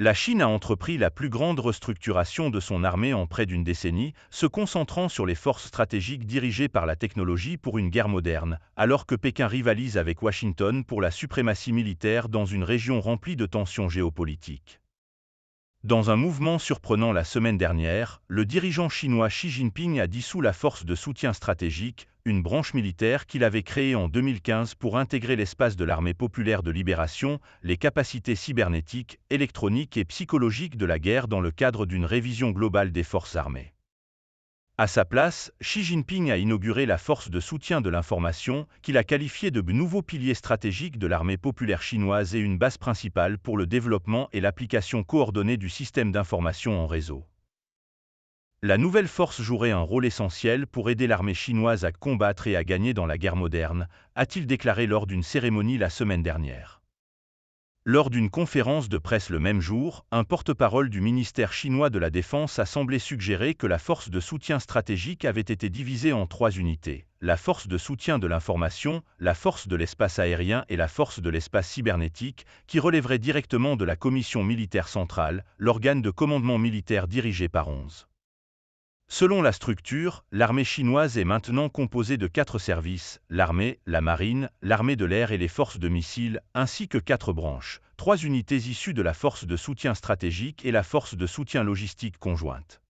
La Chine a entrepris la plus grande restructuration de son armée en près d'une décennie, se concentrant sur les forces stratégiques dirigées par la technologie pour une guerre moderne, alors que Pékin rivalise avec Washington pour la suprématie militaire dans une région remplie de tensions géopolitiques. Dans un mouvement surprenant la semaine dernière, le dirigeant chinois Xi Jinping a dissous la Force de soutien stratégique, une branche militaire qu'il avait créée en 2015 pour intégrer l'espace de l'Armée populaire de libération, les capacités cybernétiques, électroniques et psychologiques de la guerre dans le cadre d'une révision globale des forces armées. À sa place, Xi Jinping a inauguré la Force de soutien de l'information, qu'il a qualifiée de nouveau pilier stratégique de l'armée populaire chinoise et une base principale pour le développement et l'application coordonnée du système d'information en réseau. La nouvelle force jouerait un rôle essentiel pour aider l'armée chinoise à combattre et à gagner dans la guerre moderne, a-t-il déclaré lors d'une cérémonie la semaine dernière. Lors d'une conférence de presse le même jour, un porte-parole du ministère chinois de la Défense a semblé suggérer que la force de soutien stratégique avait été divisée en 3 unités: la force de soutien de l'information, la force de l'espace aérien et la force de l'espace cybernétique, qui relèverait directement de la Commission militaire centrale, l'organe de commandement militaire dirigé par 11. Selon la structure, l'armée chinoise est maintenant composée de 4 services: l'armée, la marine, l'armée de l'air et les forces de missiles, ainsi que 4 branches, 3 unités issues de la force de soutien stratégique et la force de soutien logistique conjointe.